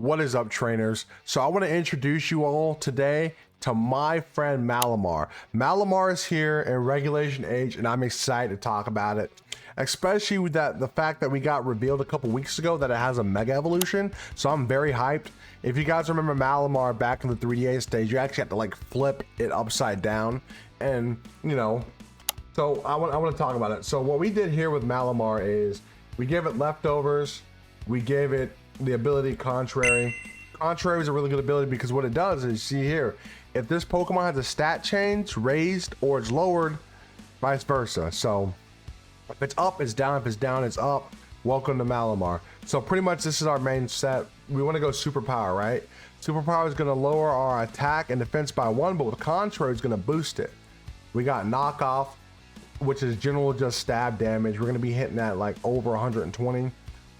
What is up, trainers? So I want to introduce you all today to my friend Malamar. Malamar is here in Regulation H, and I'm excited to talk about it, especially with the fact that we got revealed a couple weeks ago that it has a mega evolution. So I'm very hyped. If you guys remember Malamar back in the 3DA stage, you actually have to like flip it upside down, and you know. So I want to talk about it. So what we did here with Malamar is we gave it leftovers, we gave it the ability Contrary. Contrary is a really good ability because what it does is, see here, if this Pokemon has a stat change, raised or it's lowered, vice versa. So if it's up, it's down. If it's down, it's up. Welcome to Malamar. So pretty much this is our main set. We want to go Superpower, right? Superpower is going to lower our attack and defense by 1, but with Contrary, it's going to boost it. We got Knockoff, which is general just stab damage. We're going to be hitting that like over 120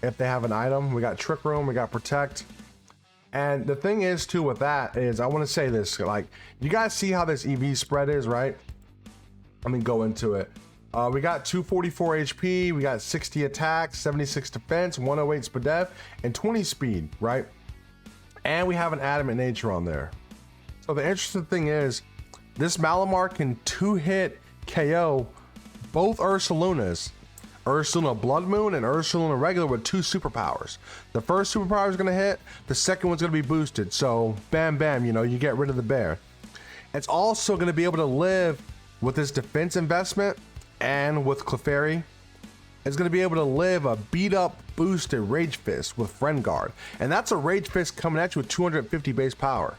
if they have an item. We got Trick Room, we got Protect. And the thing is too with that is, I want to say this, like, you guys see how this EV spread is, right? Let me go into it. We got 244 HP, we got 60 attack, 76 defense, 108 speed def, and 20 speed, right? And we have an adamant nature on there. So the interesting thing is, this Malamar can 2-hit KO both Ursalunas, Ursaluna Blood Moon and Ursaluna Regular, with 2 superpowers. The first superpower is going to hit, the second one's going to be boosted. So bam bam, you know, you get rid of the bear. It's also going to be able to live with this defense investment, and with Clefairy it's going to be able to live a beat up boosted Rage Fist with Friend Guard, and that's a Rage Fist coming at you with 250 base power.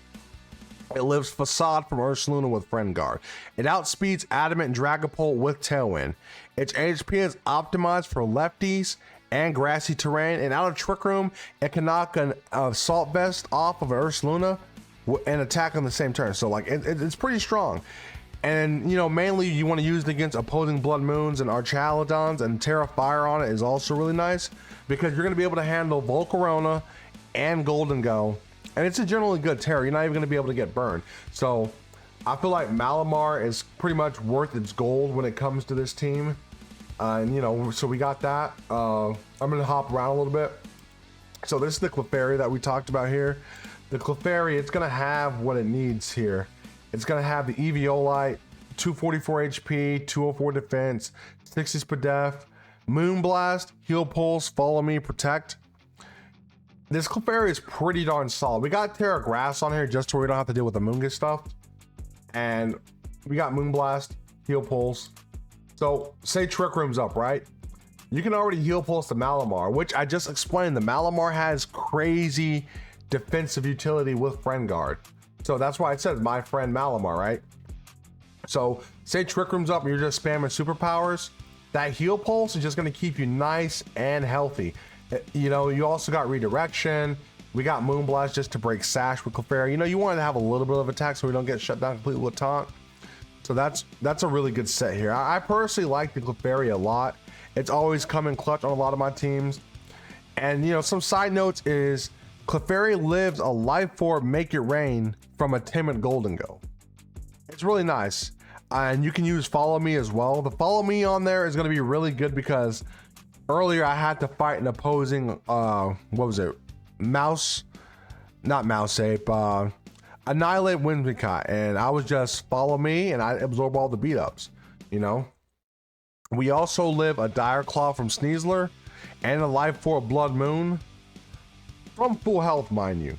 It lives Facade from Ursaluna with Friend Guard. It outspeeds Adamant and Dragapult with Tailwind. Its HP is optimized for lefties and grassy terrain, and out of Trick Room, it can knock an Assault Vest off of an Ursaluna and attack on the same turn. So like it's pretty strong. And you know, mainly you want to use it against opposing Blood Moons and Archaludons, and Terra Fire on it is also really nice because you're going to be able to handle Volcarona and Golden Go. And it's a generally good Terra. You're not even going to be able to get burned. So I feel like Malamar is pretty much worth its gold when it comes to this team. And you know, so we got that. I'm going to hop around a little bit. So this is the Clefairy that we talked about here. The Clefairy, it's going to have what it needs here. It's going to have the Eviolite, 244 HP, 204 defense, 60 speed def, Moonblast, Heal Pulse, Follow Me, Protect. This Clefairy is pretty darn solid. We got Terra Grass on here just so we don't have to deal with the Moongus stuff. And we got Moonblast, Heal Pulse. So say Trick Room's up, right? You can already Heal Pulse the Malamar, which I just explained. The Malamar has crazy defensive utility with Friend Guard. So that's why it says my friend Malamar, right? So say Trick Room's up and you're just spamming superpowers. That Heal Pulse is just going to keep you nice and healthy. You know, you also got Redirection. We got Moonblast just to break Sash with Clefairy. You know, you want to have a little bit of attack so we don't get shut down completely with Taunt. So that's a really good set here. I personally like the Clefairy a lot. It's always come in clutch on a lot of my teams. And you know, some side notes is Clefairy lives a Life Orb Make It Rain from a Timid Golden Go. It's really nice. And you can use Follow Me as well. The Follow Me on there is going to be really good because earlier I had to fight an opposing what was it, Annihilate Whimsicott, and I was just Follow Me and I absorb all the beat ups. You know, we also live a Dire Claw from Sneasler and a Life Orb Blood Moon from full health, mind you.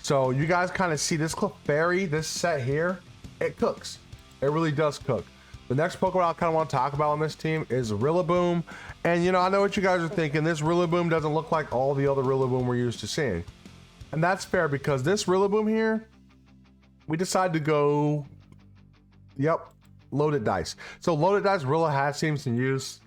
So you guys kind of see this Clefairy, this set here, it cooks. It really does cook. The next Pokemon I kind of want to talk about on this team is Rillaboom. And you know, I know what you guys are thinking. This Rillaboom doesn't look like all the other Rillaboom we're used to seeing. And that's fair because this Rillaboom here, we decided to go, Loaded Dice. So Loaded Dice Rilla has seems in use.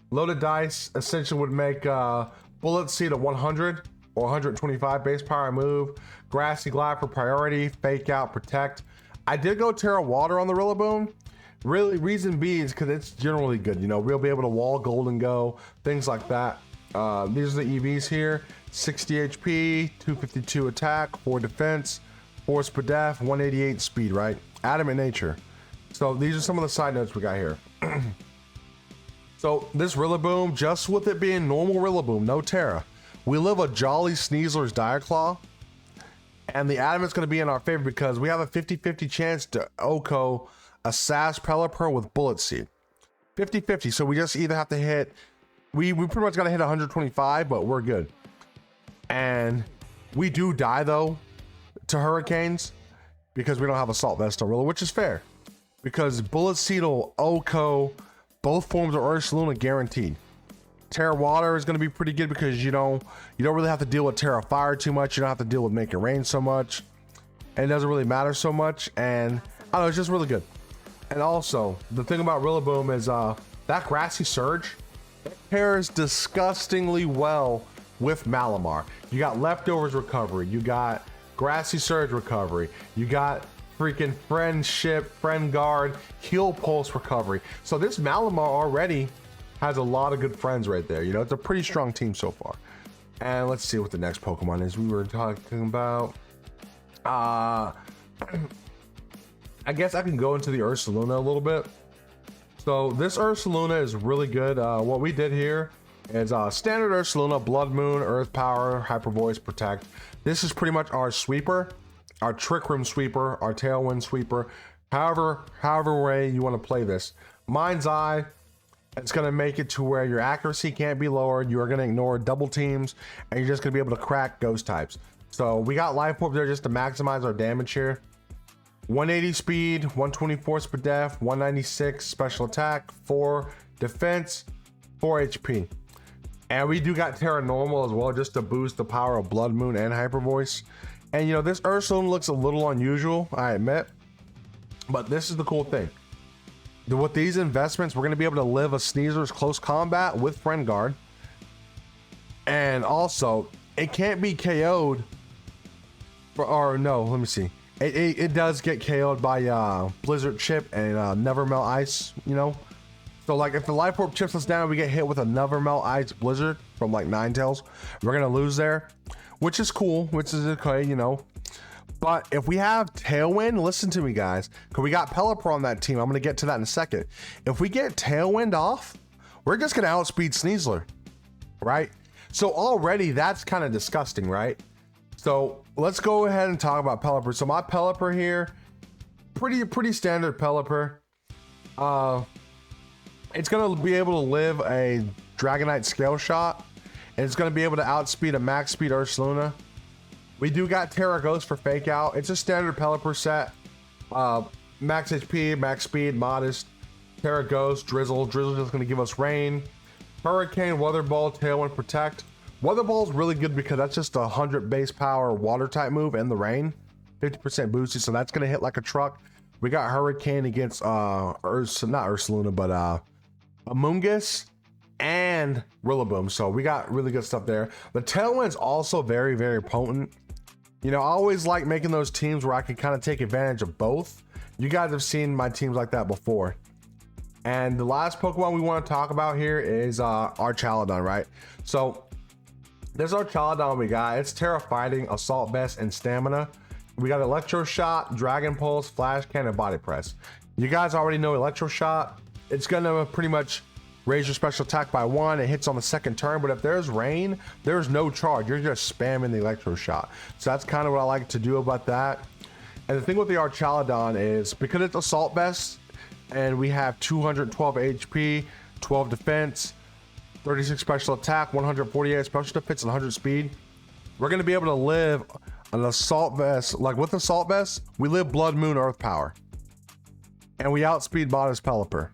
Loaded Dice essentially would make Bullet Seed a 100 or 125 base power move. Grassy Glide for priority, Fake Out, Protect. I did go Terra Water on the Rillaboom. Really, reason B is because it's generally good. You know, we'll be able to wall Golden Go, things like that. These are the EVs here: 60 HP, 252 attack, 4 defense, 4 speed def, 188 speed, right? Adamant nature. So these are some of the side notes we got here. So this Rillaboom, just with it being normal Rillaboom, no Terra, we live a Jolly Sneasler's Dire Claw, And the adamant's going to be in our favor because we have a 50-50 chance to OHKO a SAS Pelipper with Bullet Seed. 50-50. So we just either have to hit, we pretty much got to hit 125, but we're good. And we do die though to Hurricanes because we don't have Assault Vest Gorilla, which is fair because Bullet Seed will OHKO both forms of Ursaluna guaranteed. Terra Water is going to be pretty good because you don't really have to deal with Terra Fire too much. You don't have to deal with making rain so much, and it doesn't really matter so much. And I don't know, it's just really good. And also the thing about Rillaboom is that Grassy Surge pairs disgustingly well with Malamar. You got Leftovers recovery, you got Grassy Surge recovery, you got freaking Friend Guard, Heal Pulse recovery. So this Malamar already has a lot of good friends right there. You know, it's a pretty strong team so far. And let's see what the next Pokemon is. We were talking about, I guess I can go into the Ursaluna a little bit. So this Ursaluna is really good. What we did here is standard Ursaluna, Blood Moon, Earth Power, Hyper Voice, Protect. This is pretty much our sweeper, our Trick Room sweeper, our Tailwind sweeper. However way you want to play this. Mind's Eye, it's going to make it to where your accuracy can't be lowered. You are going to ignore double teams, and you're just going to be able to crack ghost types. So we got Life Orb there just to maximize our damage here. 180 speed, 124 speed def, 196 special attack, 4 defense, 4 HP. And we do got Terra Normal as well just to boost the power of Blood Moon and Hyper Voice. And you know, this Ursaluna looks a little unusual, I admit, but this is the cool thing. With these investments, we're going to be able to live a Sneaser's close combat with Friend Guard. And also, it can't be KO'd or no, let me see. It does get KO'd by Blizzard Chip and Never Melt Ice, you know. So like if the Life Orb chips us down, we get hit with a Never Melt Ice Blizzard from like Ninetales, we're going to lose there, which is cool, which is okay, you know. But if we have Tailwind, listen to me guys, because we got Pelipper on that team. I'm going to get to that in a second. If we get Tailwind off, we're just going to outspeed Sneasler, right? So already that's kind of disgusting, right? So let's go ahead and talk about Pelipper. So my Pelipper here, pretty standard Pelipper. It's going to be able to live a Dragonite Scale Shot, and it's going to be able to outspeed a max speed Ursaluna. We do got Terra Ghost for Fake Out. It's a standard Pelipper set. Max HP, max speed, modest. Terra Ghost, Drizzle. Drizzle is going to give us rain. Hurricane, Weather Ball, Tailwind, Protect. Weather Ball is really good because that's just a 100 base power water type move in the rain. 50% boosted, so that's going to hit like a truck. We got Hurricane against not Ursaluna, but Amoonguss and Rillaboom. So we got really good stuff there. The Tailwind's also very, very potent. You know, I always like making those teams where I can kind of take advantage of both. You guys have seen my teams like that before. And the last Pokemon we want to talk about here is Archaludon, right? So there's Archaludon we got. It's Terra Fighting, Assault Vest, and Stamina. We got Electro Shot, Dragon Pulse, Flash Cannon, Body Press. You guys already know Electro Shot. It's gonna pretty much raise your special attack by 1. It hits on the second turn, but if there's rain, there's no charge. You're just spamming the Electro Shot. So that's kind of what I like to do about that. And the thing with the Archaludon is because it's Assault Vest and we have 212 HP, 12 defense, 36 special attack, 148 special defense, and 100 speed, we're going to be able to live an Assault Vest. Like with Assault Vest, we live Blood Moon Earth Power, and we outspeed Modest Pelipper.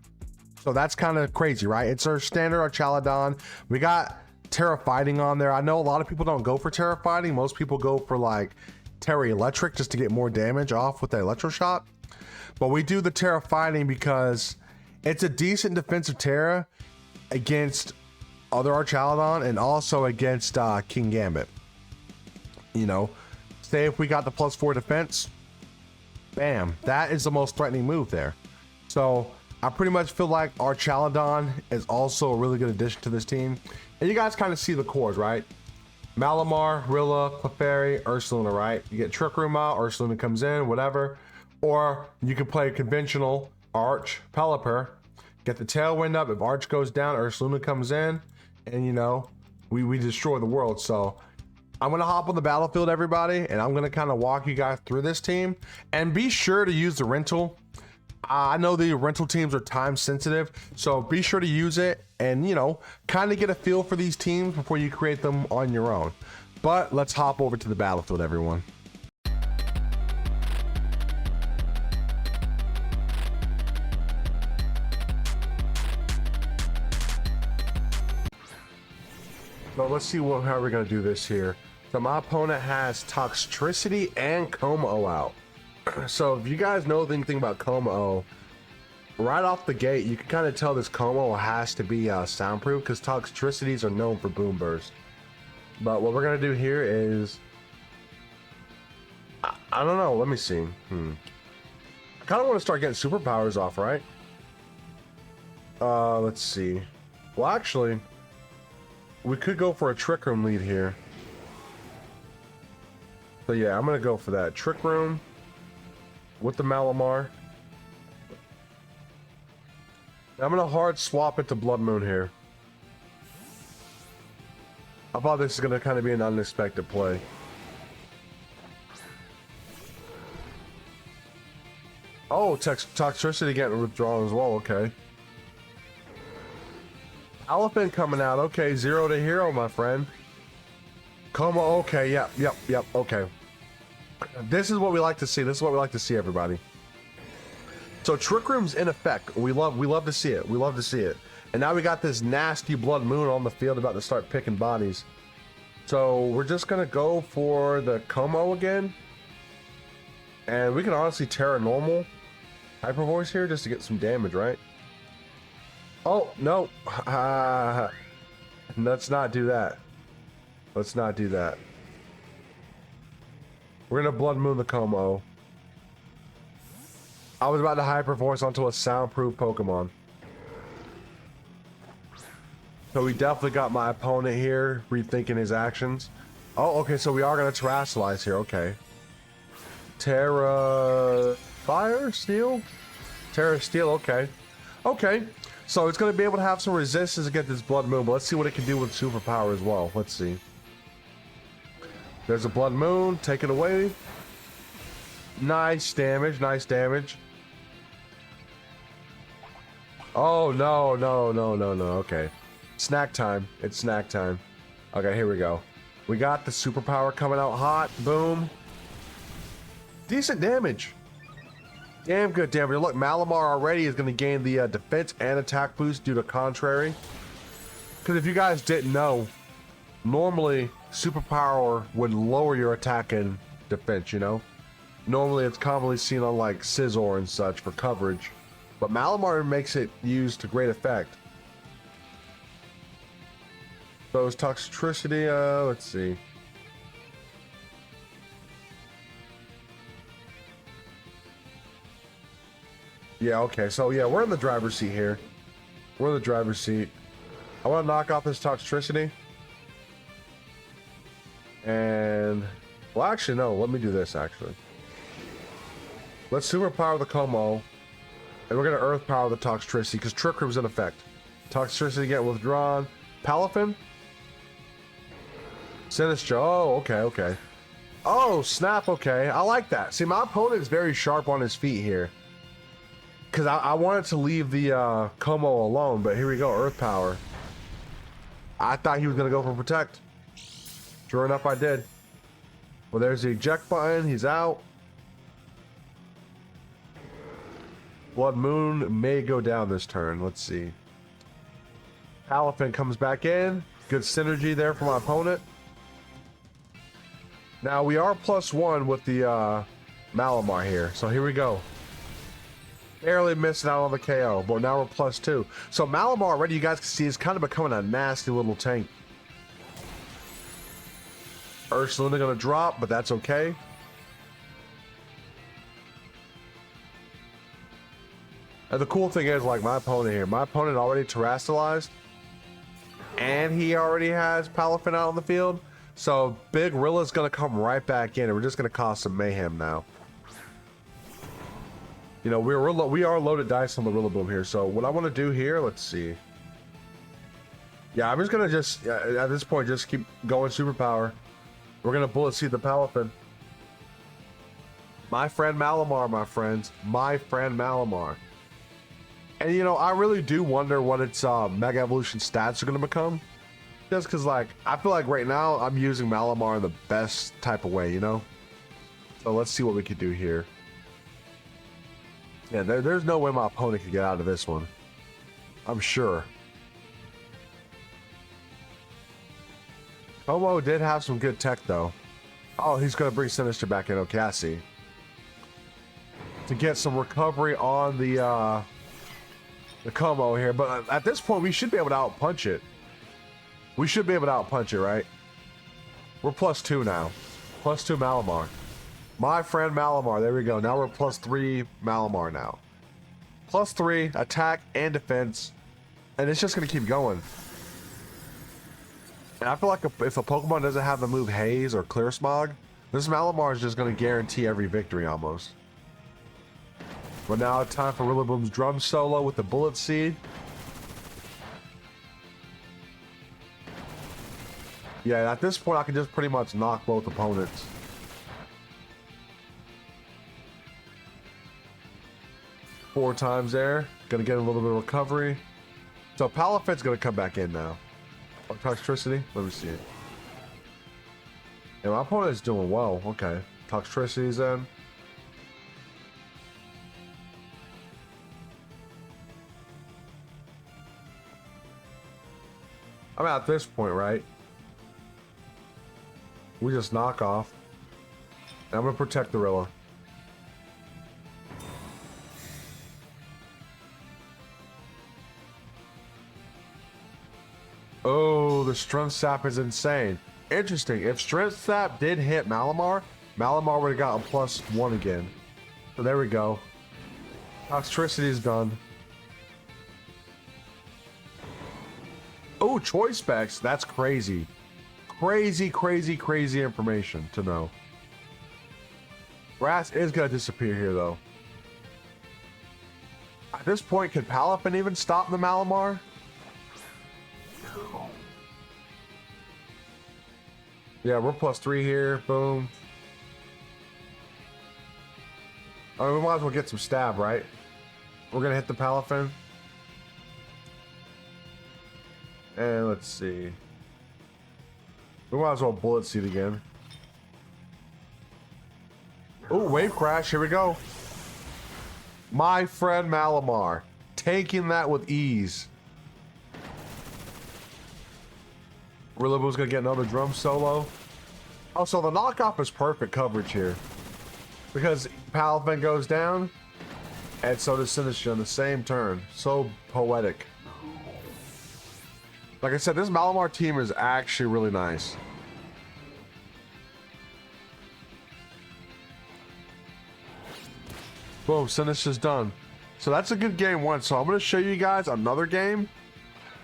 So that's kind of crazy, right? It's our standard Archaludon. We got Terra Fighting on there. I know a lot of people don't go for Terra Fighting. Most people go for like Terra Electric just to get more damage off with the Electro Shot. But we do the Terra Fighting because it's a decent defensive Terra against other Archaludon and also against King Gambit. You know, say if we got the +4 defense, bam, that is the most threatening move there. So I pretty much feel like Archaludon is also a really good addition to this team. And you guys kind of see the cores, right? Malamar, Rilla, Clefairy, Ursaluna, right? You get Trick Room out, Ursaluna comes in, whatever. Or you can play conventional Arch, Pelipper, get the Tailwind up. If Arch goes down, Ursaluna comes in, and you know, we destroy the world. So I'm gonna hop on the battlefield, everybody, and I'm gonna kind of walk you guys through this team. And be sure to use the rental. I know the rental teams are time sensitive, so be sure to use it and, you know, kind of get a feel for these teams before you create them on your own. But let's hop over to the battlefield, everyone. So let's see how we're gonna do this here. So my opponent has Toxtricity and Como out. So if you guys know anything about Como, right off the gate, you can kind of tell this Como has to be soundproof because Toxtricities are known for boom burst. But what we're gonna do here is, I don't know. Let me see. I kind of want to start getting superpowers off, right? Let's see. Well, actually, we could go for a Trick Room lead here. So yeah, I'm gonna go for that Trick Room with the Malamar. I'm gonna hard swap it to Blood Moon here. I thought this is gonna kind of be an unexpected play. Oh, Toxtricity getting withdrawn as well. Okay. Elephant coming out. Okay, 0 to hero, my friend. Como. Okay. Yep. Okay. This is what we like to see. This is what we like to see, everybody. So Trick Room's in effect. We love to see it. We love to see it. And now we got this nasty Blood Moon on the field about to start picking bodies. So we're just gonna go for the Como again. And we can honestly Terra Normal Hyper Voice here just to get some damage, right? Oh, no. Let's not do that. Let's not do that. We're gonna Blood Moon the Como. I was about to Hyper Voice onto a soundproof Pokemon. So we definitely got my opponent here rethinking his actions. Oh, okay, so we are gonna Terrasilize here, okay. Terra Fire? Steel? Terra Steel, okay. Okay, so it's gonna be able to have some resistance against this Blood Moon, but let's see what it can do with Superpower as well. Let's see. There's a Blood Moon, take it away. Nice damage, nice damage. Oh, no, okay. Snack time, it's snack time. Okay, here we go. We got the Superpower coming out hot, boom. Decent damage. Damn good damage. Look, Malamar already is going to gain the defense and attack boost due to Contrary. Because if you guys didn't know, normally Superpower would lower your attack and defense, you know? Normally it's commonly seen on like Scizor and such for coverage. But Malamar makes it used to great effect. So it's Toxtricity, let's see. Yeah, okay, so yeah, we're in the driver's seat here. We're in the driver's seat. I want to knock off this Toxtricity. And, well, actually, no, let me do this, actually. Let's Superpower the Como. And we're going to Earth Power the Toxtricity, because Trick Room's in effect. Toxtricity getting withdrawn. Palafin? Sinistcha, oh, okay. Oh, snap, okay. I like that. See, my opponent is very sharp on his feet here. Because I wanted to leave the Como alone, but here we go, Earth Power. I thought he was going to go for Protect. Sure enough, I did. Well, there's the eject button. He's out. Blood Moon may go down this turn. Let's see. Palafin comes back in. Good synergy there for my opponent. Now, we are +1 with the Malamar here. So here we go. Barely missing out on the KO, but now we're +2. So Malamar already, you guys can see, is kind of becoming a nasty little tank. Ursaluna gonna drop, but that's okay. And the cool thing is, like my opponent here, my opponent already Terrastalized, and he already has Palafin out on the field. So Big Rilla's gonna come right back in, and we're just gonna cause some mayhem now. You know, we are loaded dice on the Rillaboom here. So what I want to do here, let's see. Yeah, I'm just gonna at this point just keep going Superpower. We're gonna bullet seed the Pelipper. My friend Malamar, my friends. My friend Malamar. And you know, I really do wonder what its Mega Evolution stats are gonna become. Just because, like, I feel like right now I'm using Malamar in the best type of way, you know? So let's see what we could do here. Yeah, there's no way my opponent could get out of this one. I'm sure. Como did have some good tech, though. Oh, he's going to bring Sinister back in. Okay, I see. To get some recovery on the Como here. But at this point, we should be able to outpunch it. We should be able to outpunch it, right? We're +2 now. +2 Malamar. My friend Malamar. There we go. Now we're +3 Malamar now. +3 attack and defense. And it's just going to keep going. And I feel like if a Pokemon doesn't have the move Haze or Clear Smog, this Malamar is just going to guarantee every victory almost. But now it's time for Rillaboom's drum solo with the Bullet Seed. Yeah, at this point I can just pretty much knock both opponents. Four times there. Gonna get a little bit of recovery. So Palafet's gonna come back in now. Toxtricity? Let me see it. Yeah, my opponent is doing well. Okay. Toxtricity's in. I'm at this point, right? We just knock off. And I'm gonna protect the Rilla. Oh, the Strength Sap is insane. Interesting. If Strength Sap did hit Malamar, Malamar would have got a +1 again. So there we go. Toxtricity is done. Oh, Choice Specs. That's crazy. Crazy, crazy, crazy information to know. Grass is going to disappear here, though. At this point, could Palafin even stop the Malamar? Yeah, we're +3 here. Boom. I mean, we might as well get some stab, right? We're going to hit the Palafin. And let's see. We might as well Bullet Seed again. Oh, Wave Crash. Here we go. My friend Malamar. Taking that with ease. Rillaboom's going to get another drum solo. Oh, so the knockoff is perfect coverage here. Because Palafin goes down. And so does Sinister on the same turn. So poetic. Like I said, this Malamar team is actually really nice. Boom, Sinister's done. So that's a good game one. So I'm going to show you guys another game.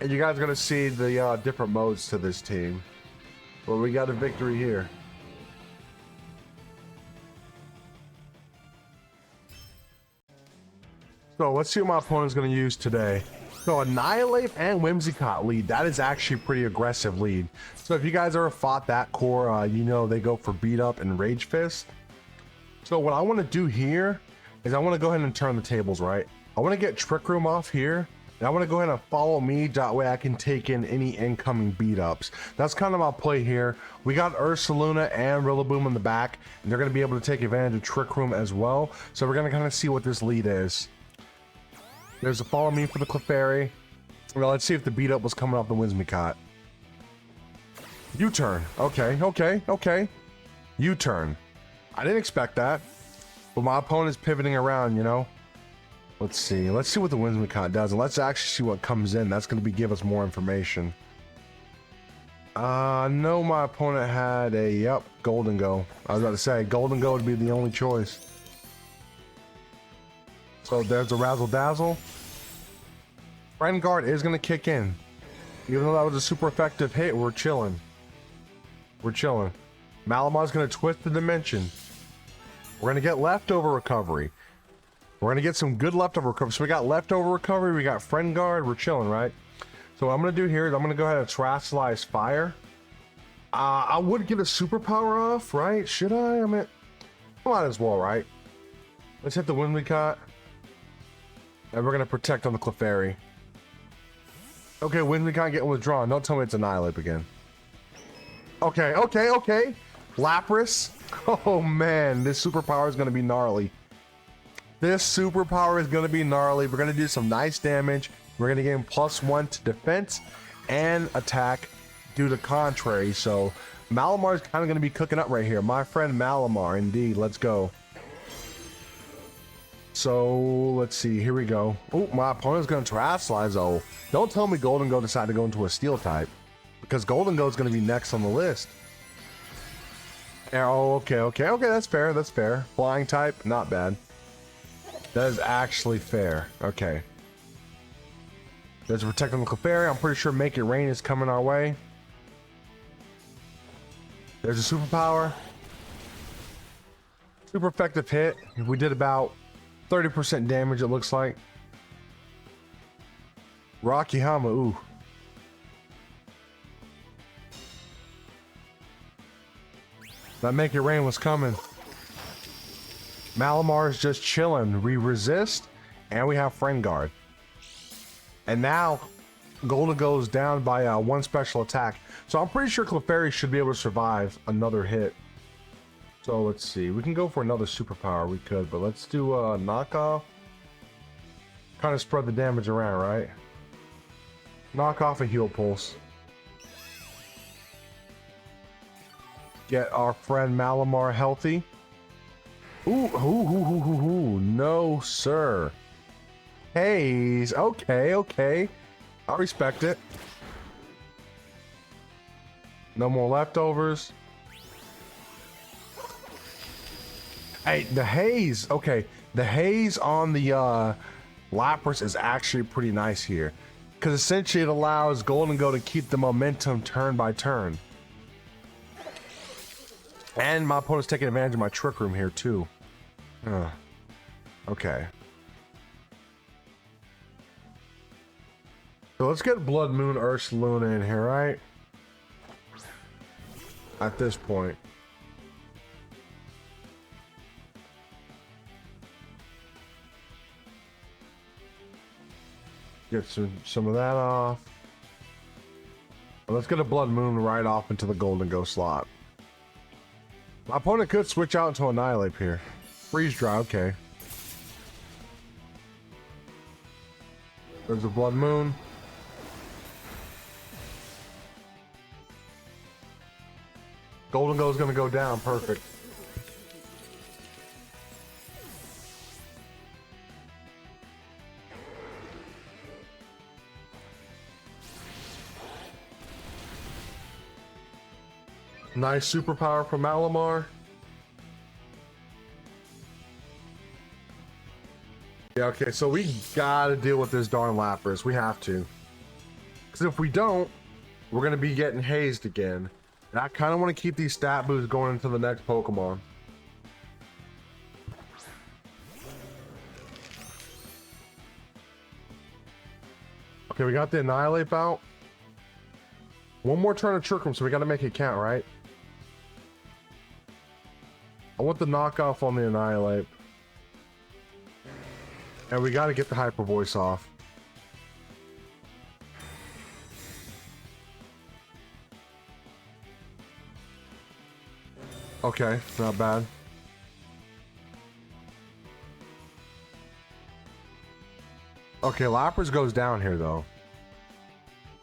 And you guys are going to see the different modes to this team. But we got a victory here. So let's see what my opponent's going to use today. So Annihilate and Whimsicott lead. That is actually a pretty aggressive lead. So if you guys ever fought that core, you know they go for Beat Up and Rage Fist. So what I want to do here is I want to go ahead and turn the tables, right? I want to get Trick Room off here. And I want to go ahead and follow me. That way I can take in any incoming beat ups. That's kind of my play here. We got Ursaluna and Rillaboom in the back. And they're going to be able to take advantage of Trick Room as well. So we're going to kind of see what this lead is. There's a follow me for the Clefairy. Well, let's see if the beat up was coming off the Whimsicott. U-turn. Okay, okay, okay. U-turn. I didn't expect that. But my opponent's pivoting around, you know. Let's see. Let's see what the Whimsicott does. And let's actually see what comes in. That's going to give us more information. No, my opponent had a, yep, Golden Go. I was about to say, Golden Go would be the only choice. So there's a Razzle Dazzle. Friend Guard is going to kick in. Even though that was a super effective hit, we're chilling. We're chilling. Malamar's going to twist the dimension. We're going to get leftover recovery. We're going to get some good leftover recovery. So we got leftover recovery. We got Friend Guard. We're chilling, right? So what I'm going to do here is I'm going to go ahead and Terastallize Fire. I would get a superpower off, right? Should I? I mean, might as well, right? Let's hit the Winlicott. And we're gonna protect on the Clefairy. Okay, Winlicott getting withdrawn. Don't tell me it's Annihilate again. Okay, okay, okay. Lapras. Oh man, this superpower is gonna be gnarly. This superpower is gonna be gnarly. We're gonna do some nice damage. We're gonna gain +1 to defense and attack due to contrary. So Malamar is kind of gonna be cooking up right here. My friend Malamar, indeed. Let's go. So let's see. Here we go. Oh, my opponent's gonna Terastallize though. Don't tell me Golden Go decided to go into a Steel type, because Golden Go is gonna be next on the list. Oh, okay, okay, okay. That's fair. That's fair. Flying type, not bad. That is actually fair. Okay. There's a Protect on the Clefairy. I'm pretty sure Make It Rain is coming our way. There's a superpower. Super effective hit. We did about 30% damage, it looks like. Rocky Hama, ooh. That Make It Rain was coming. Malamar is just chilling. We resist, and we have Friend Guard. And now, Golden goes down by 1 special attack. So I'm pretty sure Clefairy should be able to survive another hit. So let's see. We can go for another superpower. We could, but let's do a knockoff. Kind of spread the damage around, right? Knock off a Heal Pulse. Get our friend Malamar healthy. Ooh, no, sir. Haze. Okay, okay. I respect it. No more leftovers. Hey, the haze. Okay, the haze on the Lapras is actually pretty nice here, because essentially it allows Golden Go to keep the momentum turn by turn. And my opponent's taking advantage of my Trick Room here too. Okay. So let's get Blood Moon Ursaluna in here, right? At this point. Get some of that off. Let's get a Blood Moon right off into the Golden Go slot. My opponent could switch out into Annihilate here. Freeze Dry, okay. There's a Blood Moon. Golden Go is going to go down, perfect. Nice superpower from Malamar. Yeah, okay, so we gotta deal with this darn Lapras. We have to. Because if we don't, we're gonna be getting hazed again. And I kind of want to keep these stat boosts going into the next Pokemon. Okay, we got the Annihilate out. One more turn of Trick Room, so we gotta make it count, right? I want the knockoff on the Annihilate. And we gotta get the Hyper Voice off. Okay, not bad. Okay, Lapras goes down here though.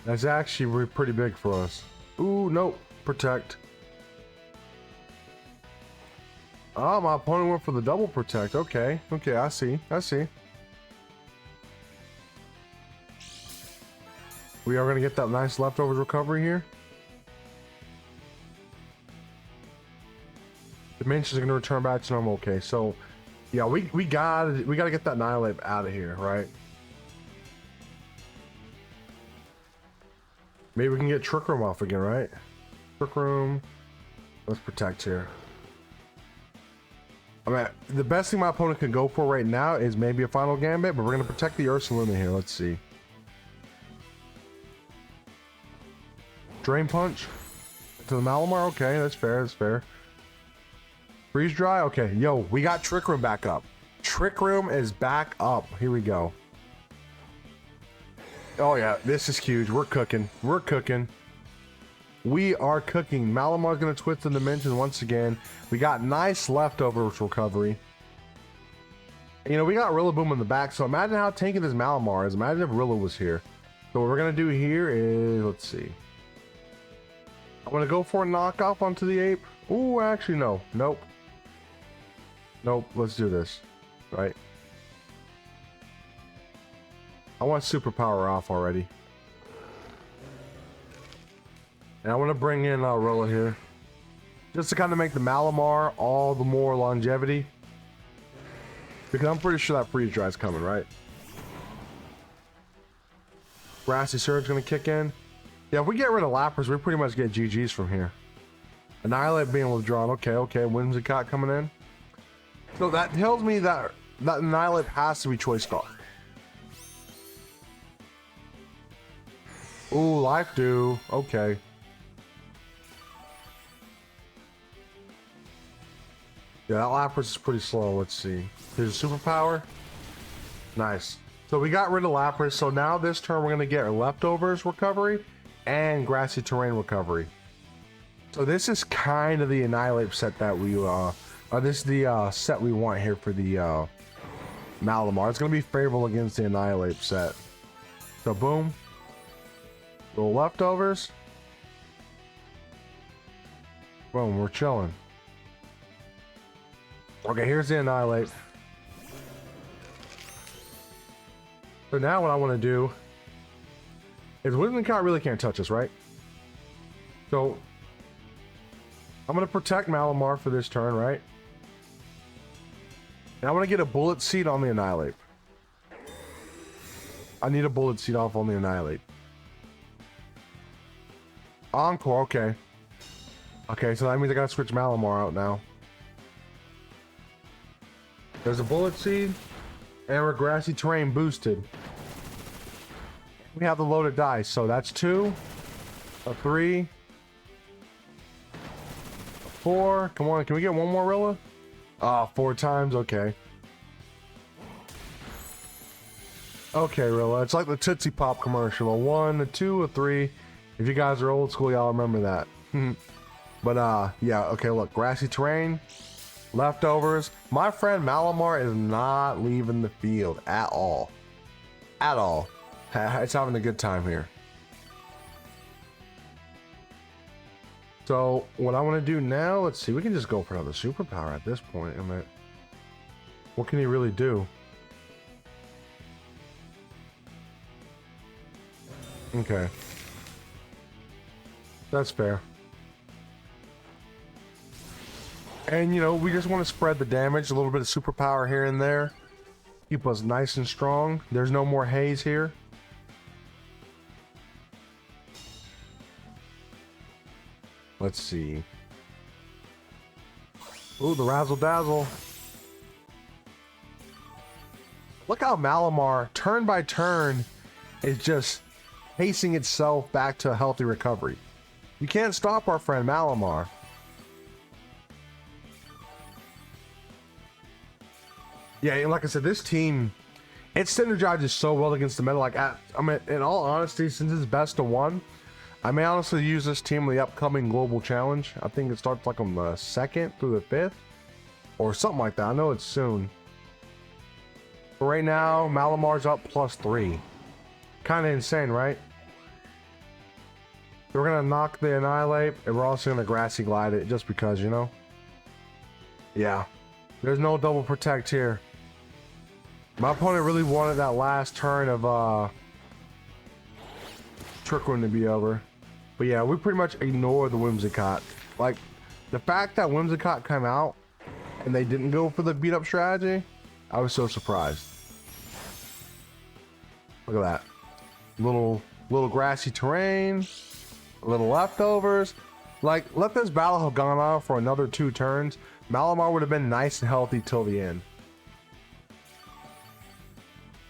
That's actually pretty big for us. Ooh, nope. Protect. Oh, my opponent went for the double protect. Okay, okay, I see. I see. We are gonna get that nice leftovers recovery here. Dimensions are gonna return back to normal. Okay, so yeah, we gotta get that Annihilate out of here, right? Maybe we can get Trick Room off again, right? Trick Room. Let's protect here. I mean, the best thing my opponent can go for right now is maybe a Final Gambit, but we're gonna protect the Ursaluna here. Let's see. Drain Punch. to the Malamar. Okay, that's fair. That's fair. Freeze dry. Okay, yo, we got Trick Room back up. Trick Room is back up. Here we go. Oh yeah, this is huge. We're cooking. We're cooking. We are cooking. Malamar's gonna twist the dimension once again. We got nice leftovers recovery. You know, we got Rillaboom in the back, so imagine how tanky this Malamar is. Imagine if Rilla was here. So what we're gonna do here is, let's see. I'm gonna go for a knockoff onto the ape. Ooh, actually no. Nope. Nope, let's do this. Right. I want superpower off already. And I want to bring in Rilla here. Just to kind of make the Malamar all the more longevity. Because I'm pretty sure that freeze dry is coming, right? Grassy Surge gonna kick in. Yeah, if we get rid of Lapras, we pretty much get GG's from here. Annihilate being withdrawn. Okay, okay. Whimsicott coming in. So that tells me that Annihilate has to be choiced off. Ooh, Life Dew. Okay. Yeah, that Lapras is pretty slow. Let's see. Here's a superpower. Nice. So we got rid of Lapras. So now this turn we're going to get our leftovers recovery and grassy terrain recovery. So this is kind of the Annihilate set that we this is the set we want here for the Malamar. It's going to be favorable against the Annihilate set. So boom. Little leftovers. Boom, we're chilling. Okay, here's the Annihilate. So now what I want to do is Whimsicott really can't touch us, right? So I'm going to protect Malamar for this turn, right? And I want to get a Bullet Seed on the Annihilate. I need a Bullet Seed off on the Annihilate. Encore, okay. Okay, so that means I gotta switch Malamar out now. There's a Bullet Seed, and we're Grassy Terrain boosted. We have the loaded dice, so that's 2, a 3, a 4. Come on, can we get one more Rilla? Ah, 4 times, okay. Okay, Rilla, it's like the Tootsie Pop commercial. A 1, a 2, a 3. If you guys are old school, y'all remember that. But yeah, okay, look, grassy terrain, leftovers. My friend Malamar is not leaving the field at all. At all. It's having a good time here. So what I want to do now, let's see, we can just go for another superpower at this point. I mean, what can he really do? Okay. That's fair. And, you know, we just want to spread the damage, a little bit of superpower here and there. Keep us nice and strong. There's no more haze here. Let's see. Ooh, the Razzle Dazzle. Look how Malamar, turn by turn, is just pacing itself back to a healthy recovery. You can't stop our friend Malamar. Yeah, and like I said, this team, it synergizes so well against the meta. Like, I mean, in all honesty, since it's best of 1, I may honestly use this team in the upcoming global challenge. I think it starts like on the 2nd through the 5th, or something like that. I know it's soon. But right now, Malamar's up +3. Kind of insane, right? We're gonna knock the Annihilate, and we're also gonna Grassy Glide it, just because, you know? Yeah. There's no double protect here. My opponent really wanted that last turn of Trick Room to be over. But yeah, we pretty much ignored the Whimsicott. Like, the fact that Whimsicott came out and they didn't go for the beat up strategy, I was so surprised. Look at that. Little grassy terrain. Little leftovers. Like, let this battle have gone on for another 2 turns. Malamar would have been nice and healthy till the end.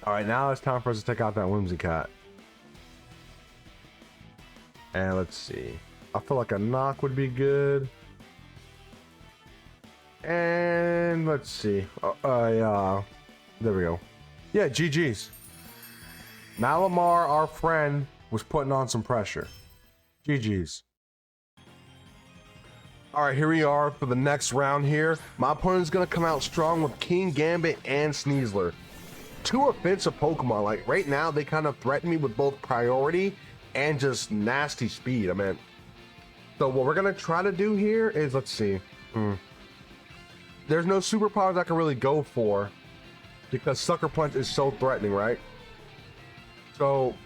Alright, now it's time for us to take out that Whimsicott. And let's see. I feel like a knock would be good. And let's see. There we go. Yeah, GG's. Malamar, our friend, was putting on some pressure. GG's. All right, here we are for the next round here. My opponent's gonna come out strong with King Gambit and Sneasler. Two offensive Pokemon. Like right now, they kind of threaten me with both priority and just nasty speed. I mean, so what we're gonna try to do here is, let's see. There's no superpowers I can really go for because Sucker Punch is so threatening, right? So,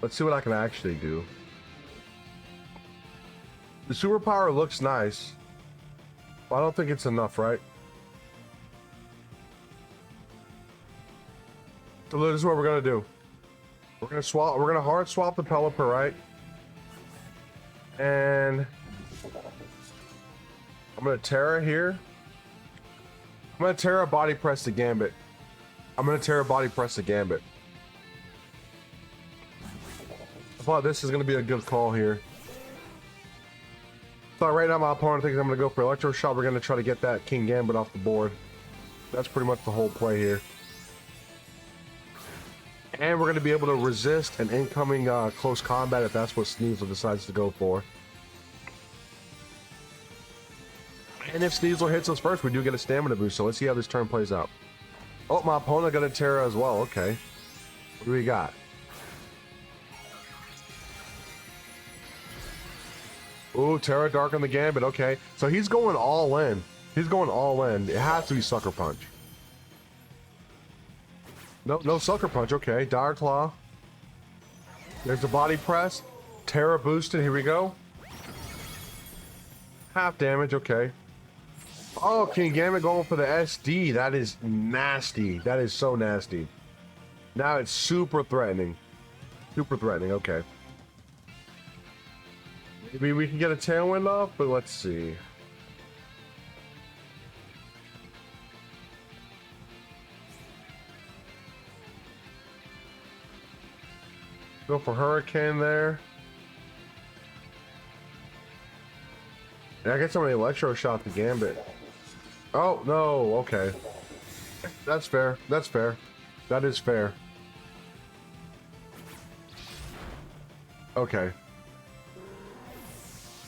let's see what I can actually do. The superpower looks nice, but I don't think it's enough, right? So this is what we're gonna do. We're gonna hard swap the Pelipper, right? And I'm gonna Terra here. I'm gonna Terra Body Press the Gambit. I thought this is gonna be a good call here. So right now my opponent thinks I'm gonna go for Electro Shot. We're gonna try to get that King Gambit off the board. That's pretty much the whole play here. And we're gonna be able to resist an incoming close combat if that's what Sneasler decides to go for. And if Sneasler hits us first, we do get a stamina boost. So let's see how this turn plays out. Oh, my opponent got a Terra as well. Okay. What do we got? Ooh, Terra Dark on the Gambit. Okay. So he's going all in. It has to be Sucker Punch. No Sucker Punch. Okay. Dire Claw. There's the Body Press. Terra boosted. Here we go. Half damage. Okay. Oh, King Gambit going for the SD. That is nasty. That is so nasty. Now it's super threatening. Okay. Maybe we can get a Tailwind off, but let's see. Go for Hurricane there. Yeah, I guess I'm gonna Electro Shot the Gambit. Oh, no, okay. That's fair. That is fair. Okay.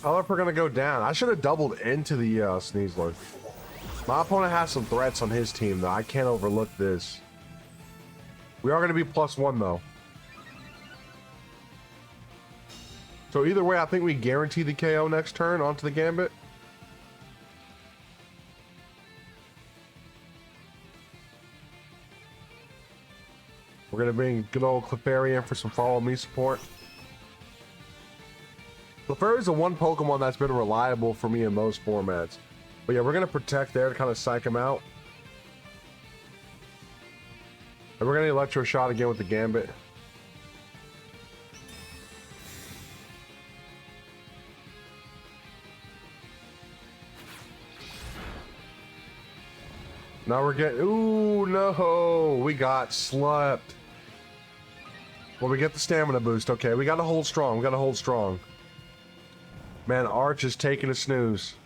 Pelipper gonna go down. I should have doubled into the Sneasler. My opponent has some threats on his team, though. I can't overlook this. We are gonna be +1, though. So either way, I think we guarantee the KO next turn onto the Gambit. We're gonna bring good old Clefairy in for some follow me support. Clefairy is the one Pokemon that's been reliable for me in most formats. But yeah, we're gonna protect there to kind of psych him out. And we're gonna Electro Shot again with the Gambit. Now we're getting, ooh, no, we got slept. Well, we get the stamina boost. Okay, we gotta hold strong. Man, Arch is taking a snooze.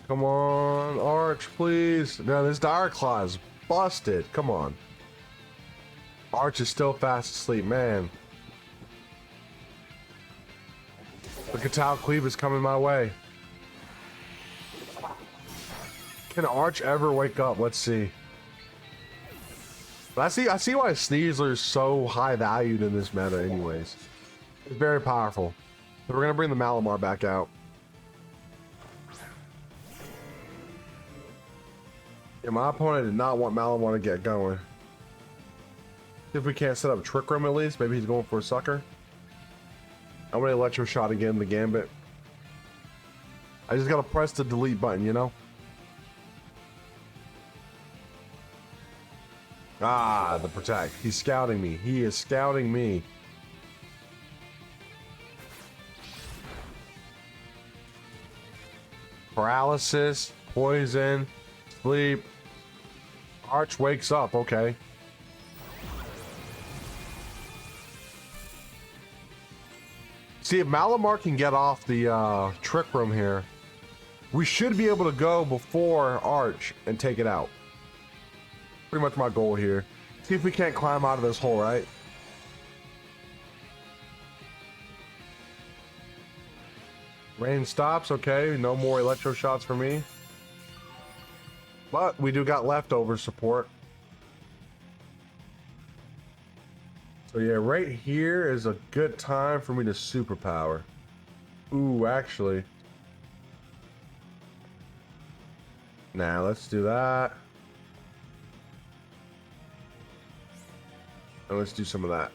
Come on, Arch, please. Now, this Dire Claw is busted. Come on. Arch is still fast asleep, man. The Catal Cleave is coming my way. Can Arch ever wake up? Let's see. But I see why Sneasler is so high valued in this meta anyways. It's very powerful. So we're gonna bring the Malamar back out. Yeah, my opponent did not want Malamar to get going. See if we can't set up a Trick Room at least. Maybe he's going for a Sucker. I'm gonna Electro Shot again, the Gambit. I just gotta press the delete button, you know? Ah, the protect. He's scouting me. He is scouting me. Paralysis, poison, sleep. Arch wakes up. Okay. See, if Malamar can get off the trick room here, we should be able to go before Arch and take it out. Pretty much my goal here. See if we can't climb out of this hole, right? Rain stops, okay. No more electro shots for me. But we do got leftover support. So yeah, right here is a good time for me to superpower. Ooh, actually. Nah, let's do that. And let's do some of that.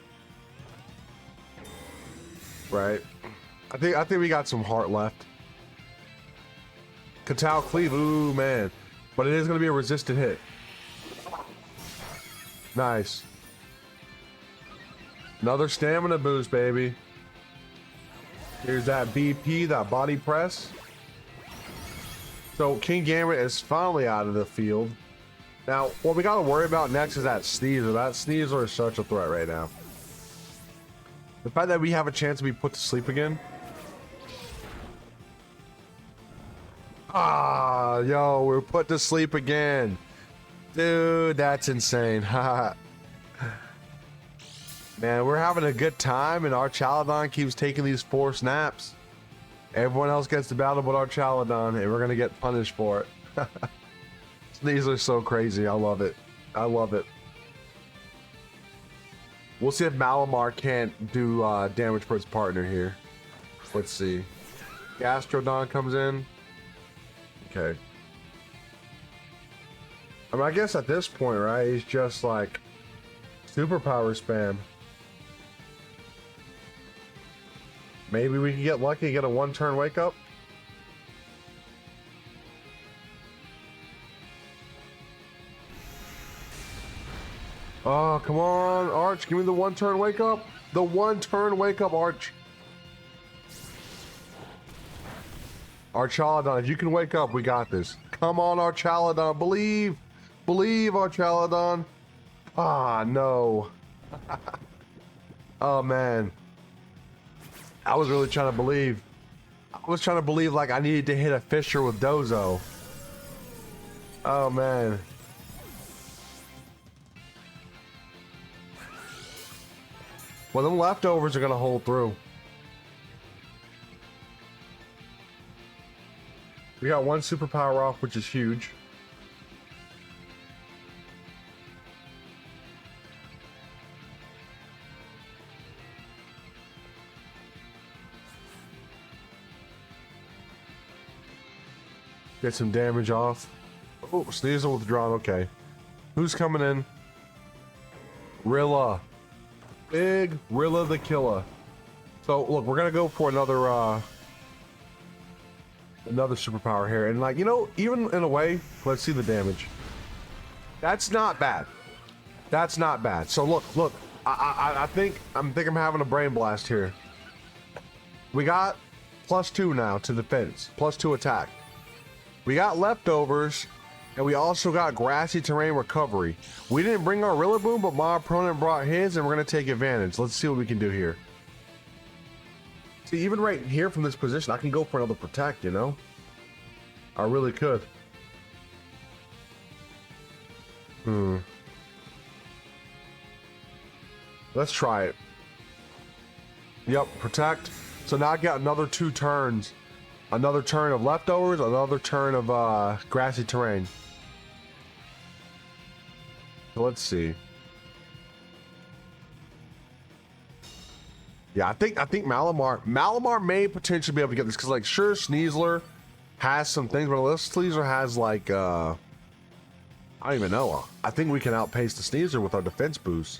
Right. I think we got some heart left. Katal Cleave, ooh man. But it is gonna be a resisted hit. Nice. Another stamina boost, baby. Here's that BP, that body press. So King Gambit is finally out of the field. Now, what we gotta worry about next is that Sneasler. That Sneasler is such a threat right now. The fact that we have a chance to be put to sleep again. Ah, yo, we're put to sleep again. Dude, that's insane. Haha. Man, we're having a good time and Archaludon keeps taking these 4 snaps. Everyone else gets to battle but Archaludon and we're gonna get punished for it. These are so crazy. I love it. I love it. We'll see if Malamar can't do damage for his partner here. Let's see. Gastrodon comes in. Okay. I mean, I guess at this point, right, he's just like superpower spam. Maybe we can get lucky and get a 1-turn wake up. Oh, come on, Arch. Give me the 1-turn wake up. The 1-turn wake up, Arch. Archaludon, if you can wake up, we got this. Come on, Archaludon. Believe. Believe, Archaludon. Ah, no. Oh, man. I was really trying to believe. I was trying to believe like I needed to hit a Fisher with Dozo. Oh, man. Well, them leftovers are going to hold through. We got 1 superpower off, which is huge. Get some damage off. Oh, Sneasel withdrawn. Okay. Who's coming in? Rilla. Big Rilla the Killer. So, look, we're going to go for another superpower here. And, like, you know, even in a way, let's see the damage. That's not bad. That's not bad. So, look. I think I'm having a brain blast here. We got +2 now to defense. +2 attack. We got leftovers, and we also got grassy terrain recovery. We didn't bring our Rillaboom, but my opponent brought his, and we're going to take advantage. Let's see what we can do here. See, even right here from this position, I can go for another protect, you know? I really could. Let's try it. Yep, protect. So now I got another 2 turns. Another turn of leftovers, another turn of grassy terrain. So let's see. Yeah, I think Malamar may potentially be able to get this because, like, sure, Sneasler has some things, but unless Sneasler has like I don't even know. I think we can outpace the Sneasler with our defense boost.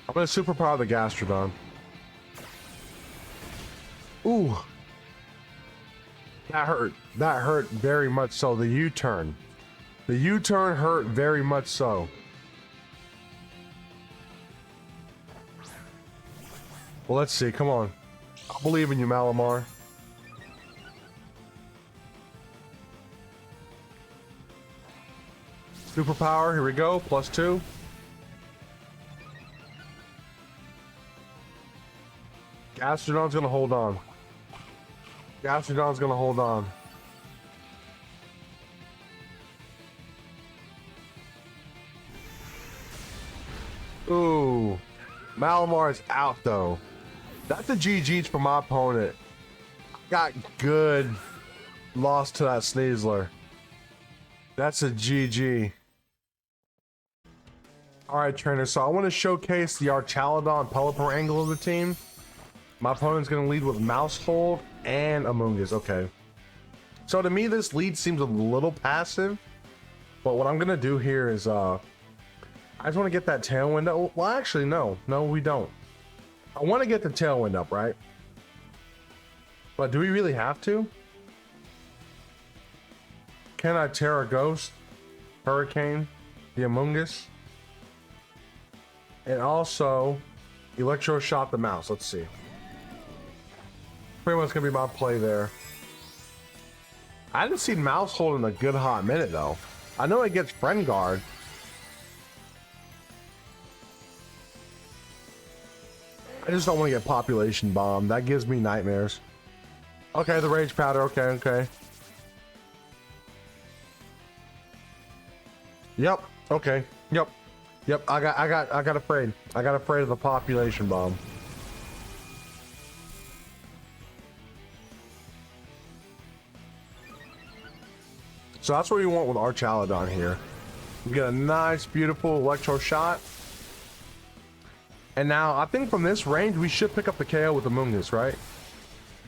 I'm gonna superpower the Gastrodon. Ooh. That hurt. That hurt very much so. The U-turn. The U-turn hurt very much so. Well, let's see. Come on. I believe in you, Malamar. Superpower. Here we go. +2. Gastrodon's gonna hold on. Gastrodon's gonna hold on. Ooh. Malamar is out though. That's a GG's for my opponent. Got good. Lost to that Sneasler. That's a GG. Alright, trainer. So I want to showcase the Archaludon Pelipper angle of the team. My opponent's going to lead with Mouse Hold and Amoonguss. Okay. So to me, this lead seems a little passive. But what I'm going to do here is, I just want to get that Tailwind up. Well, actually, no. No, we don't. I want to get the Tailwind up, right? But do we really have to? Can I Terra Ghost, Hurricane, the Amoonguss? And also, Electro Shot the Mouse. Let's see. Pretty much gonna be my play there. I haven't seen Mouse Hold in a good hot minute though. I know it gets Friend Guard. I just don't want to get Population Bomb. That gives me nightmares. Okay, the Rage Powder. Okay, okay. Yep. Okay. Yep. Yep. I got afraid. I got afraid of the Population Bomb. So that's what we want with Archaludon here. We get a nice, beautiful Electro Shot. And now, I think from this range, we should pick up the KO with the Amoonguss, right?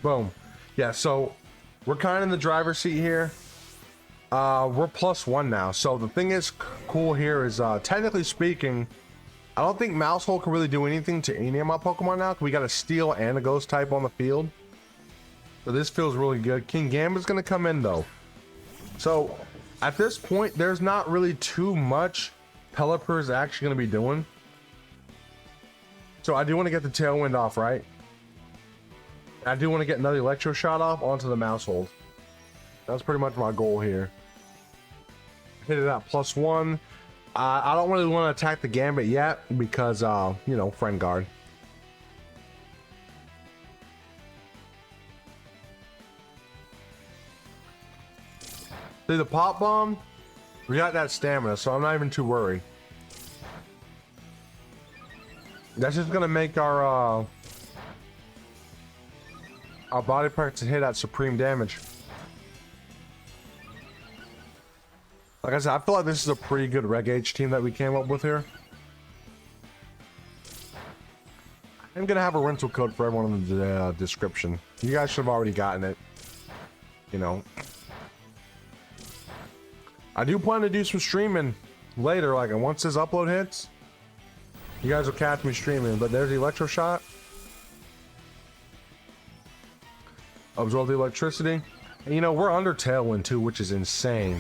Boom. Yeah, so we're kind of in the driver's seat here. We're +1 now. So the thing is cool here is, technically speaking, I don't think Mouse Hold can really do anything to any of my Pokemon now. We got a Steel and a Ghost type on the field. So this feels really good. King Gambit's going to come in, though. So at this point, there's not really too much Pelipper is actually going to be doing. So I do want to get the Tailwind off, right? I do want to get another Electro Shot off onto the Mouse Hold. That's pretty much my goal here. Hit it at +1. I don't really want to attack the Gambit yet because, you know, Friend Guard. See, the Pop Bomb, we got that stamina, so I'm not even too worried. That's just gonna make our body parts hit at supreme damage. Like I said, I feel like this is a pretty good Reg H team that we came up with here. I'm gonna have a rental code for everyone in the description. You guys should have already gotten it. You know. I do plan to do some streaming later, like once this upload hits. You guys will catch me streaming, but there's the Electro Shot. Absorb the electricity. And you know, we're under Tailwind too, which is insane.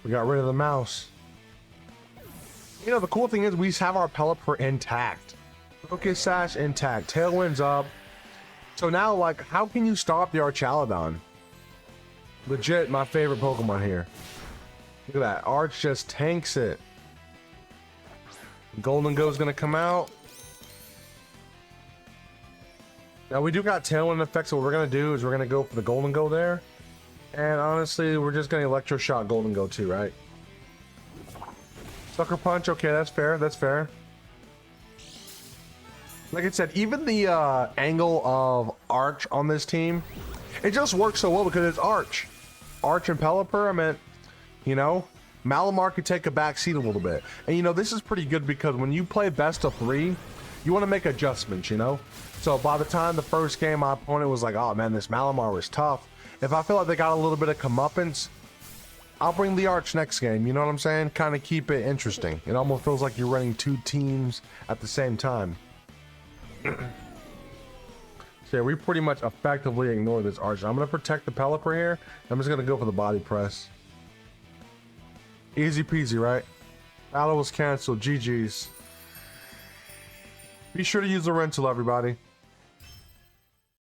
We got rid of the mouse. You know, the cool thing is we have our Pelipper intact. Focus Sash intact. Tailwind's up. So now, like, how can you stop the Archaludon? Legit, my favorite Pokemon here. Look at that. Arch just tanks it. Golden Go's gonna come out. Now, we do got Tailwind effects, so what we're gonna do is we're gonna go for the Golden Go there. And honestly, we're just gonna Electro Shot Golden Go too, right? Sucker Punch, okay, that's fair, that's fair. Like I said, even the angle of Arch on this team, it just works so well because it's Arch. Arch and Pelipper, I mean, you know, Malamar could take a back seat a little bit. And you know, this is pretty good because when you play best of 3, you want to make adjustments, you know? So by the time the first game, my opponent was like, oh man, this Malamar was tough. If I feel like they got a little bit of comeuppance, I'll bring the Arch next game. You know what I'm saying? Kind of keep it interesting. It almost feels like you're running two teams at the same time. So yeah, we pretty much effectively ignore this Arch. I'm gonna protect the Pelipper here. I'm just gonna go for the body press. Easy peasy, right? Battle was canceled. GG's. Be sure to use the rental, everybody.